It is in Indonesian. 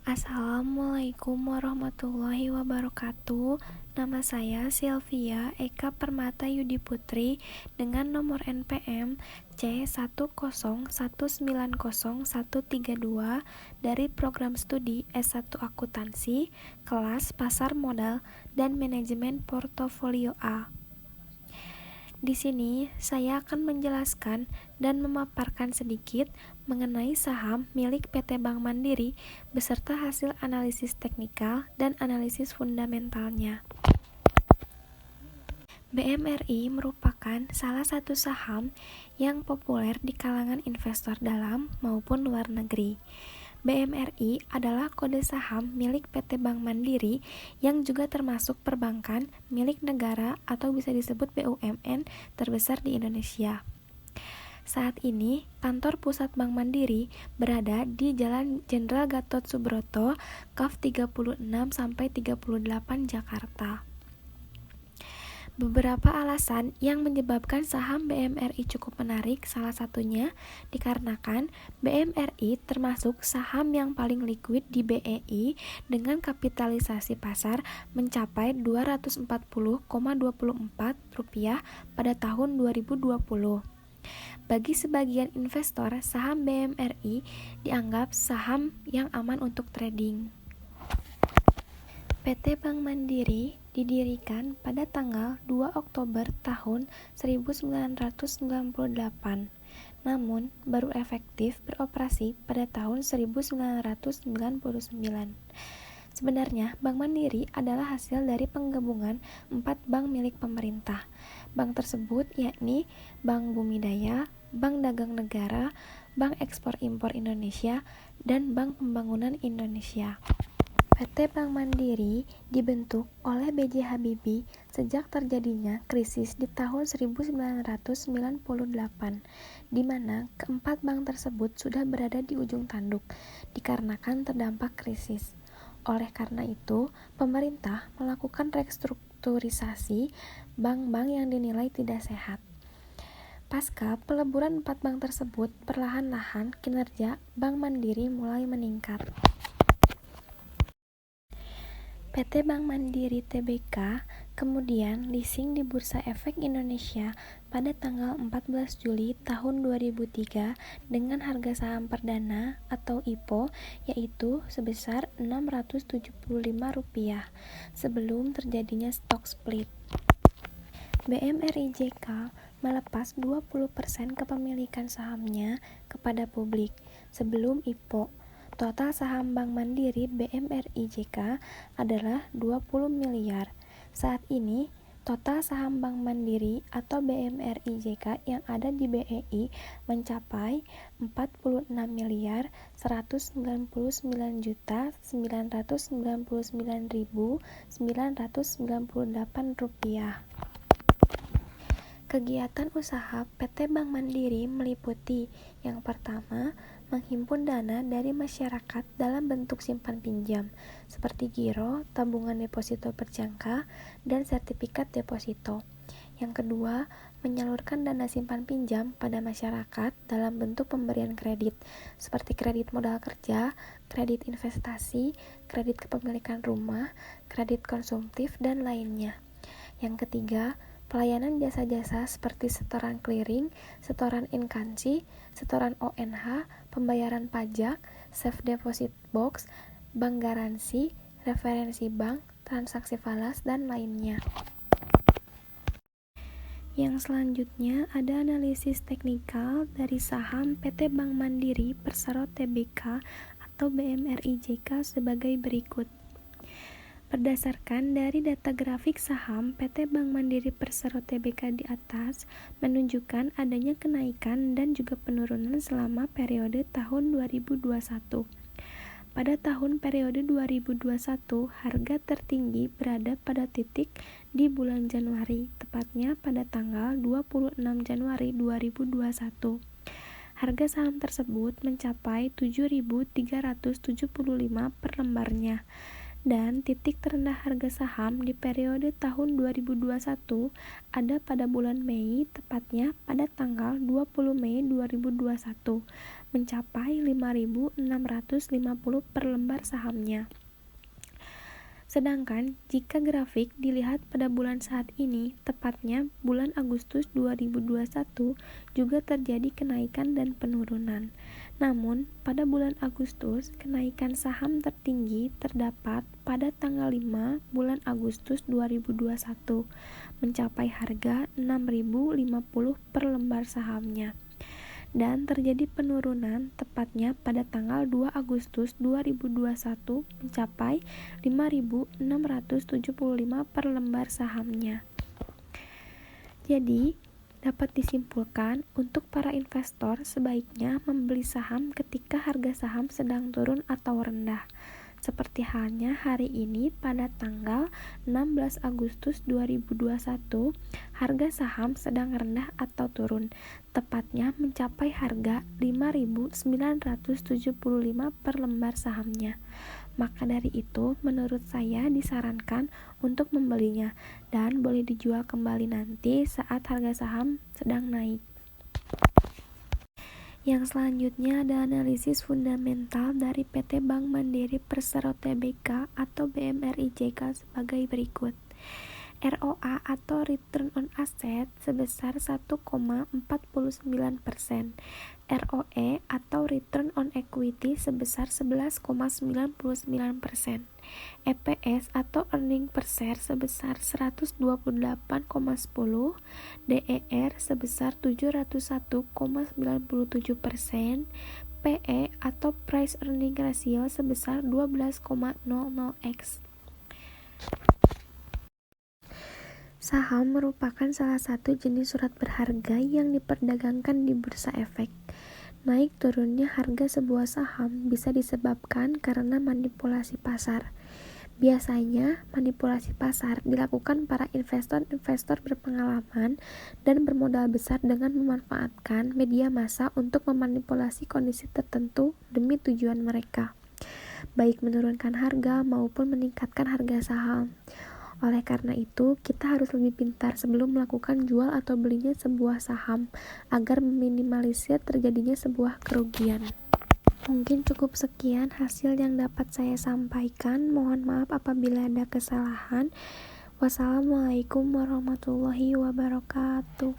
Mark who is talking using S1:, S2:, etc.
S1: Assalamualaikum warahmatullahi wabarakatuh. Nama saya Sylvia Eka Permata Yudi Putri dengan nomor NPM C10190132 dari program studi S1 Akuntansi, kelas Pasar Modal dan Manajemen Portofolio A. Di sini saya akan menjelaskan dan memaparkan sedikit mengenai saham milik PT Bank Mandiri beserta hasil analisis teknikal dan analisis fundamentalnya. BMRI merupakan salah satu saham yang populer di kalangan investor dalam maupun luar negeri. BMRI adalah kode saham milik PT Bank Mandiri yang juga termasuk perbankan milik negara atau bisa disebut BUMN terbesar di Indonesia. Saat ini, kantor pusat Bank Mandiri berada di Jalan Jenderal Gatot Subroto, KAF 36-38 Jakarta. Beberapa alasan yang menyebabkan saham BMRI cukup menarik, salah satunya dikarenakan BMRI termasuk saham yang paling liquid di BEI dengan kapitalisasi pasar mencapai Rp240,24 pada tahun 2020. Bagi sebagian investor, saham BMRI dianggap saham yang aman untuk trading. PT Bank Mandiri didirikan pada tanggal 2 Oktober tahun 1998, namun baru efektif beroperasi pada tahun 1999. Sebenarnya, Bank Mandiri adalah hasil dari penggabungan 4 bank milik pemerintah. Bank tersebut yakni Bank Bumidaya, Bank Dagang Negara, Bank Ekspor Impor Indonesia, dan Bank Pembangunan Indonesia. PT Bank Mandiri dibentuk oleh B.J. Habibie sejak terjadinya krisis di tahun 1998, di mana keempat bank tersebut sudah berada di ujung tanduk dikarenakan terdampak krisis. Oleh karena itu, pemerintah melakukan restrukturisasi bank-bank yang dinilai tidak sehat. Pasca peleburan 4 bank tersebut, perlahan-lahan kinerja Bank Mandiri mulai meningkat. PT Bank Mandiri Tbk kemudian listing di Bursa Efek Indonesia pada tanggal 14 Juli tahun 2003 dengan harga saham perdana atau IPO yaitu sebesar Rp675 sebelum terjadinya stock split. BMRIJK melepas 20% kepemilikan sahamnya kepada publik sebelum IPO. Total saham Bank Mandiri BMRIJK adalah 20 miliar. Saat ini, total saham Bank Mandiri atau BMRIJK yang ada di BEI mencapai 46.199.998 rupiah. Kegiatan usaha PT Bank Mandiri meliputi yang pertama, menghimpun dana dari masyarakat dalam bentuk simpan pinjam, seperti giro, tabungan deposito berjangka, dan sertifikat deposito. Yang kedua, menyalurkan dana simpan pinjam pada masyarakat dalam bentuk pemberian kredit, seperti kredit modal kerja, kredit investasi, kredit kepemilikan rumah, kredit konsumtif, dan lainnya. Yang ketiga, pelayanan jasa-jasa seperti setoran clearing, setoran inkansi, setoran ONH, pembayaran pajak, safe deposit box, bank garansi, referensi bank, transaksi falas, dan lainnya. Yang selanjutnya ada analisis teknikal dari saham PT Bank Mandiri Persero Tbk atau BMRIJK sebagai berikut. Berdasarkan dari data grafik saham PT Bank Mandiri Persero Tbk di atas menunjukkan adanya kenaikan dan juga penurunan selama periode tahun 2021. Pada tahun periode 2021, harga tertinggi berada pada titik di bulan Januari, tepatnya pada tanggal 26 Januari 2021. Harga saham tersebut mencapai 7.375 per lembarnya. Dan titik terendah harga saham di periode tahun 2021 ada pada bulan Mei, tepatnya pada tanggal 20 Mei 2021, mencapai 5.650 per lembar sahamnya. Sedangkan jika grafik dilihat pada bulan saat ini, tepatnya bulan Agustus 2021, juga terjadi kenaikan dan penurunan. Namun, pada bulan Agustus, kenaikan saham tertinggi terdapat pada tanggal 5 bulan Agustus 2021, mencapai harga 6.050 per lembar sahamnya. Dan terjadi penurunan tepatnya pada tanggal 2 Agustus 2021 mencapai 5.675 per lembar sahamnya. Jadi, dapat disimpulkan untuk para investor sebaiknya membeli saham ketika harga saham sedang turun atau rendah. Seperti halnya hari ini pada tanggal 16 Agustus 2021, harga saham sedang rendah atau turun, tepatnya mencapai harga 5.975 per lembar sahamnya. Maka dari itu, menurut saya disarankan untuk membelinya dan boleh dijual kembali nanti saat harga saham sedang naik. Yang selanjutnya ada analisis fundamental dari PT Bank Mandiri Persero Tbk atau BMRIJK sebagai berikut. ROA atau Return on Asset sebesar 1,49%, ROE atau Return on Equity sebesar 11,99%, EPS atau Earning per Share sebesar 128,10, DER sebesar 701,97%, PE atau Price Earning Ratio sebesar 12,00x. Saham merupakan salah satu jenis surat berharga yang diperdagangkan di bursa efek. Naik turunnya harga sebuah saham bisa disebabkan karena manipulasi pasar. Biasanya, manipulasi pasar dilakukan para investor-investor berpengalaman dan bermodal besar dengan memanfaatkan media massa untuk memanipulasi kondisi tertentu demi tujuan mereka, baik menurunkan harga maupun meningkatkan harga saham. Oleh karena itu, kita harus lebih pintar sebelum melakukan jual atau belinya sebuah saham agar meminimalisir terjadinya sebuah kerugian. Mungkin cukup sekian hasil yang dapat saya sampaikan. Mohon maaf apabila ada kesalahan. Wassalamualaikum warahmatullahi wabarakatuh.